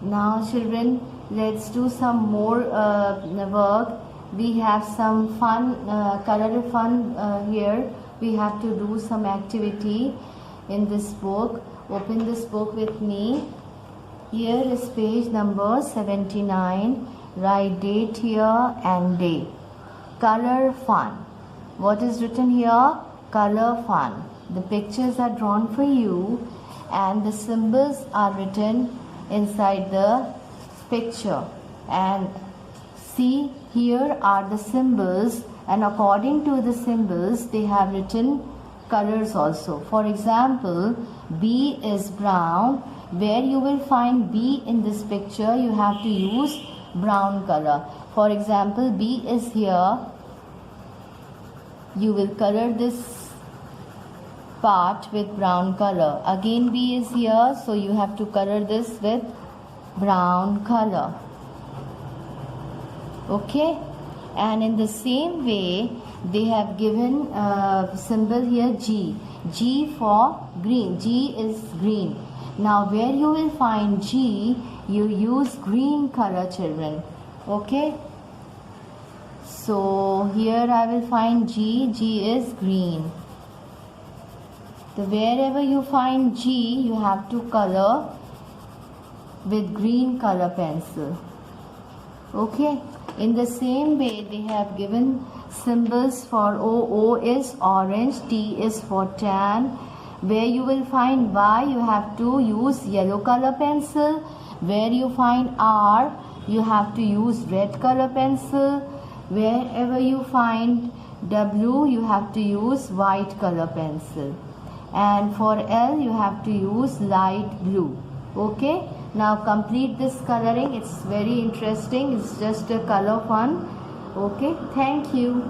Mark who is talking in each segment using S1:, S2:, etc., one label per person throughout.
S1: Now children, let's do some more work. We have some fun, color fun here. We have to do some activity in this book. Open this book with me. Here is page number 79. Write date here and day. Color fun. What is written here? Color fun. The pictures are drawn for you and the symbols are written inside the picture. And see, here are the symbols, and according to the symbols they have written colors also. For example, B is brown. Where you will find B in this picture, you have to use brown color. For example, B is here. You will color this part with brown color. Again B is here, so you have to color this with brown color. Okay, and in the same way they have given symbol here G. G for green. G is green. Now where you will find G, you use green color, children. Okay, so here I will find G. G is green. So wherever you find G, you have to color with green color pencil. Okay, in the same way they have given symbols for O. O is orange, T is for tan. Where you will find Y, you have to use yellow color pencil. Where you find R, you have to use red color pencil. Wherever you find W, you have to use white color pencil. And for L, you have to use light blue. Okay, now complete this coloring. It's very interesting. It's just a color fun. Okay, thank you.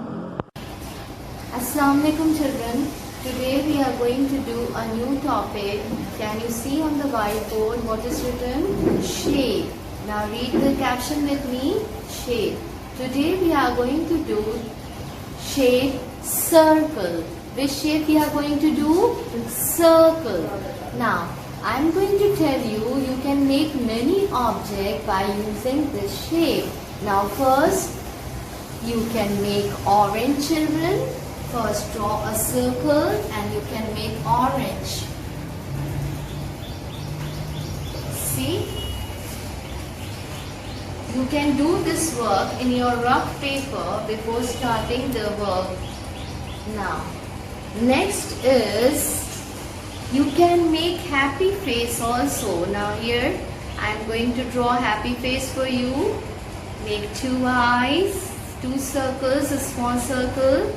S1: Assalamu alaikum, children. Today we are going to do a new topic. Can you see on the whiteboard what is written? Shape. Now read the caption with me. Shape. Today we are going to do shape circle. Which shape we are going to do? Circle. Now, I am going to tell you, you can make many objects by using this shape. Now first, you can make orange, children. First draw a circle and you can make orange. See? You can do this work in your rough paper before starting the work. Now, next is you can make happy face also. Now here I am going to draw happy face for you. Make two eyes, two circles, a small circle.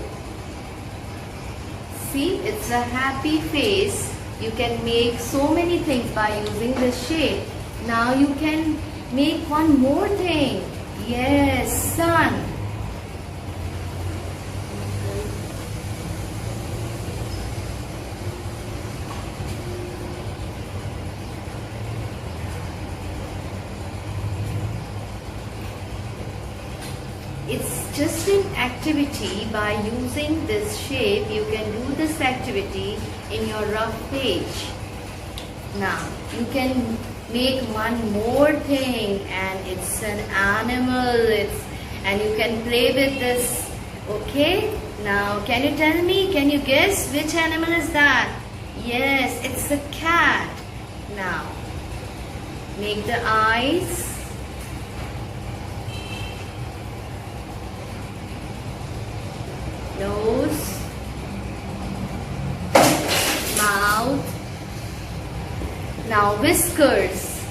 S1: See, it's a happy face. You can make so many things by using this shape. Now you can make one more thing. Yes, sun. It's just an activity. By using this shape, you can do this activity in your rough page. Now, you can make one more thing, and it's an animal. And you can play with this. Okay? Now, can you tell me? Can you guess which animal is that? Yes, it's a cat. Now, make the eyes. Nose, mouth. Now whiskers.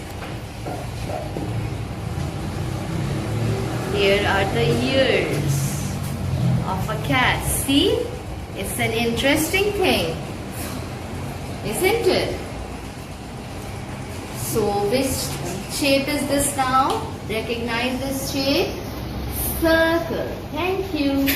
S1: Here are the ears of a cat. See? It's an interesting thing, isn't it? So which shape is this now? Recognize this shape? Circle. Thank you.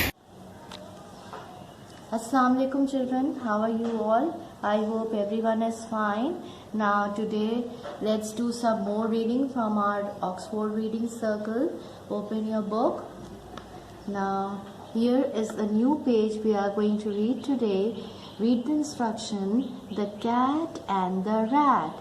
S1: Assalamu alaikum, children. How are you all? I hope everyone is fine. Now today let's do some more reading from our Oxford Reading Circle. Open your book. Now here is a new page we are going to read today. Read the instruction, the cat and the rat.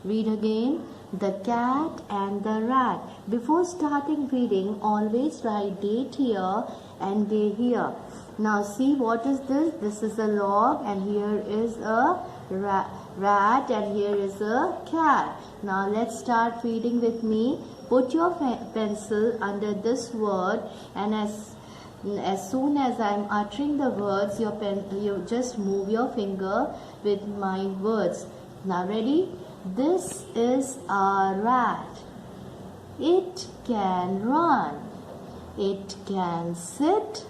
S1: Read again. The cat and the rat. Before starting reading, always write date here and day here. Now see, what is this? This is a log, and here is a rat, and here is a cat. Now let's start reading with me. Put your pencil under this word, and as soon as I am uttering the words, you just move your finger with my words. Now ready? This is a rat. It can run. It can sit.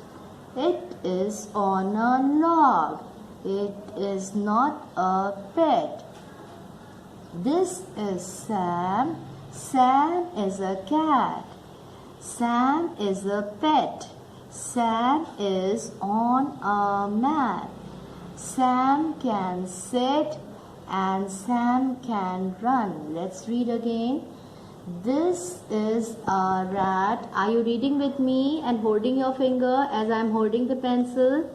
S1: It is on a log. It is not a pet. This is Sam. Sam is a cat. Sam is a pet. Sam is on a mat. Sam can sit and Sam can run. Let's read again. This is a rat. Are you reading with me and holding your finger as I am holding the pencil?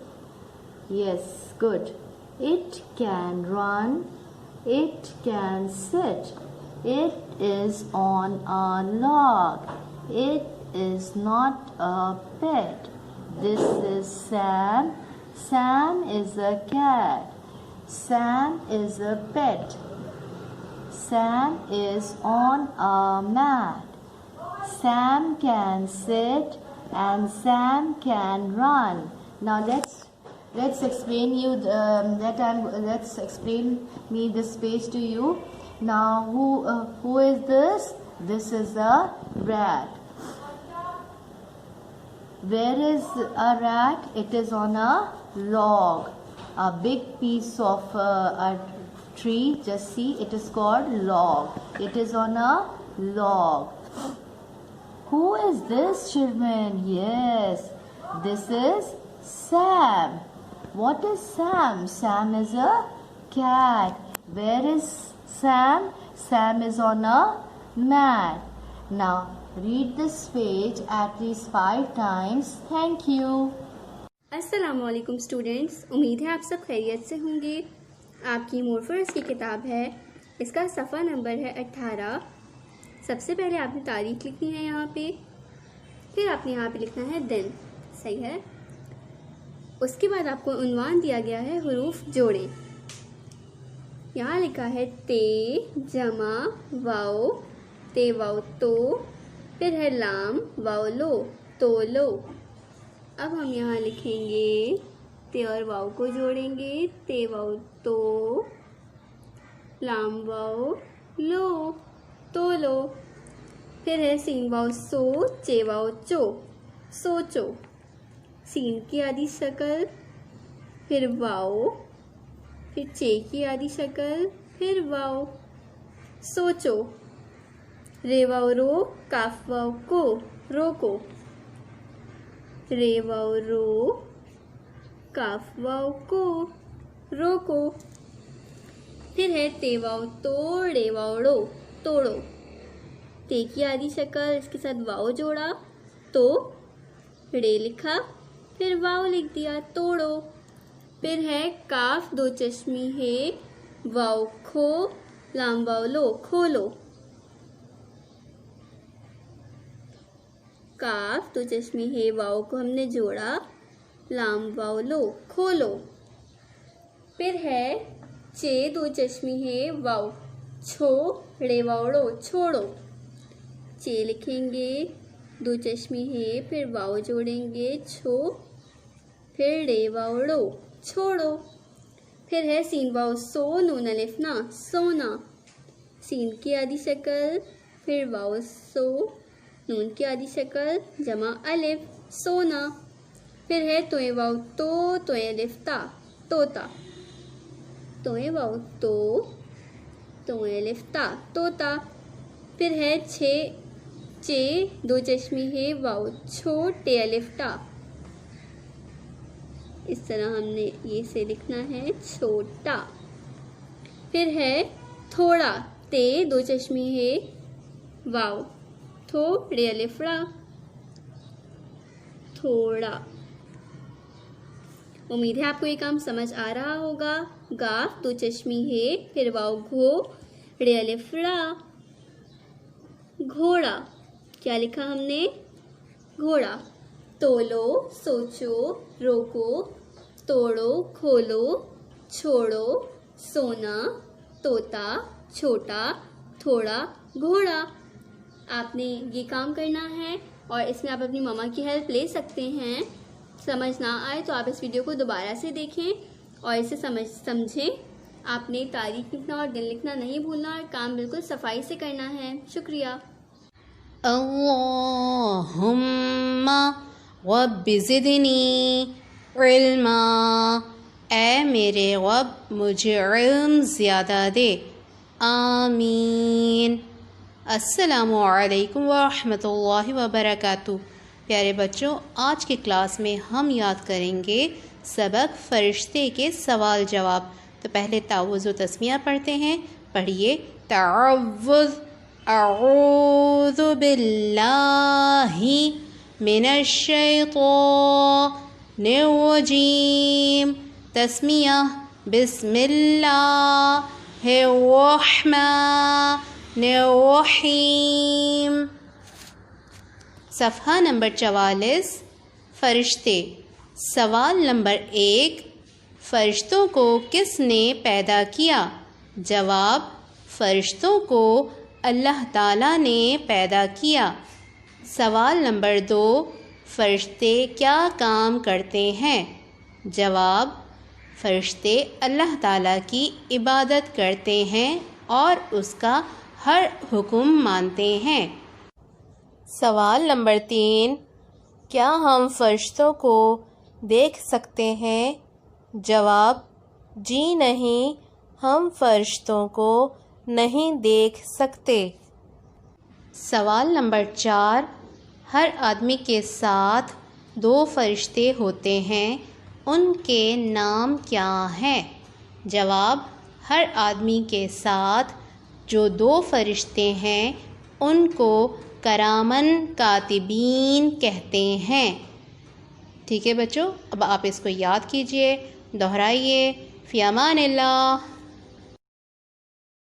S1: Yes, good. It can run. It can sit. It is on a log. It is not a pet. This is Sam. Sam is a cat. Sam is a pet. Sam is on a mat. Sam can sit and Sam can run. Now let's explain you let's explain me this page to you. Now who is this? This is a rat. Where is a rat? It is on a log, a big piece of a tree. Just see, it is called log. It is on a log. Who is this, children? Yes, this is Sam. What is Sam? Sam is a cat. Where is Sam? Sam is on a mat. Now read this page at least 5 times. Thank you.
S2: अस्सलामुअलैकुम students, उम्मीद है आप सब खैरियत से होंगे। आपकी मोरफर्स की किताब है, इसका सफ़ा नंबर है 18। सबसे पहले आपने तारीख लिखनी है यहाँ पे, फिर आपने यहाँ पे लिखना है दिन, सही है। उसके बाद आपको उन्वान दिया गया है हुरूफ जोड़े। यहाँ लिखा है ते जमा वाओ, ते वाओ तो, फिर है लाम वाओ लो, तो लो। अब हम यहाँ लिखेंगे ते और वाओ को जोड़ेंगे, ते वाओ तो, लाम वाओ लो, तो लो। फिर है सीन वाओ सो, चे वाओ चो, सोचो। सीन की आधी शक्ल, फिर वाओ, फिर चे की आधी शक्ल, फिर वाओ, सोचो। रे वाओ रो, काफ वाओ को, रोको। रे वाओ रो, काफ वाओ को, रोको। फिर है ते वाओ तो, रे वाओ रो, तोड़ो। ते की आधी शक्ल, इसके साथ वाओ जोड़ा तो रे लिखा, फिर वाओ लिख दिया, तोड़ो। फिर है काफ दो चश्मी है, वाओ खो, लाम वाओ लो, खोलो। काफ दो चश्मी है, वाओ को हमने जोड़ा, लाम वाओ लो, खोलो। फिर है चे दो चश्मी है, वाओ छो, रे वाओ रो, छोड़ो। चे लिखेंगे, दो चश्मी है, फिर वाओ जोड़ेंगे, छो, फिर रे वाओ रो, छोड़ो। फिर है सीन वाओ सो, नून अलिफ ना, सोना। सीन की आधी शक्ल, फिर वाओ सो, नून की आधी शक्ल, जमा अलिफ, सोना। फिर है तोए वाओ तो, तोए अलिफ ता, तोता। तोए वाओ तो, तोए अलिफ ता, तोता। फिर है छे चे दो चश्मी है, वाओ छो, टे अलिफ टा। इस तरह हमने ये से लिखना है, छोटा। फिर है थोड़ा, ते दो चश्मी है, वाओ थो, रे अलिफ रा, थोड़ा। उम्मीद है आपको ये काम समझ आ रहा होगा। गाफ दो चश्मी है, फिर वाओ घो, रे अलिफ रा। घोड़ा, क्या लिखा हमने? घोड़ा। तोलो, सोचो, रोको, तोड़ो, खोलो, छोड़ो, सोना, तोता, छोटा, थोड़ा, घोड़ा। आपने ये काम करना है और इसमें आप अपनी मम्मा की हेल्प ले सकते हैं। समझ ना आए तो आप इस वीडियो को दोबारा से देखें और इसे समझें। आपने तारीख लिखना और दिन लिखना नहीं भूलना और काम बिल्कुल सफाई से करना है। शुक्रिया।
S3: अल्लाहुम्मा रब्बि ज़िदनी इल्मा, ऐ मेरे रब मुझे इल्म ज़्यादा दे। आमीन। अस्सलामु अलैकुम वरहमतुल्लाहि वबरकातुहू। प्यारे बच्चों, आज की क्लास में हम याद करेंगे सबक फरिश्ते के सवाल जवाब। तो पहले तावुज़ व तस्मिया पढ़ते हैं। पढ़िए। तावुज़, अऊज़ु बिल्लाहि मिनश शैतानिर रजीम। तस्मिया, बिस्मिल्लाहिर रहमानिर रहीम। सफ़हा नंबर 44, फ़रिश्ते। सवाल नंबर 1, फ़रिश्तों को किसने पैदा किया? जवाब, फ़रिश्तों को अल्लाह ताला ने पैदा किया। सवाल नंबर 2, फ़रिश्ते क्या काम करते हैं? जवाब, फ़रिश्ते अल्लाह ताला की इबादत करते हैं और उसका हर हुक्म मानते हैं। सवाल नंबर 3, क्या हम फ़रिश्तों को देख सकते हैं? जवाब, जी नहीं, हम फ़रिश्तों को नहीं देख सकते। सवाल नंबर 4, हर आदमी के साथ 2 फ़रिश्ते होते हैं, उनके नाम क्या हैं? जवाब, हर आदमी के साथ जो 2 फ़रिश्ते हैं उनको करामन कातिबीन कहते हैं। ठीक है बच्चों, अब आप इसको याद कीजिए, दोहराइए। फ़ी अमानिल्लाह।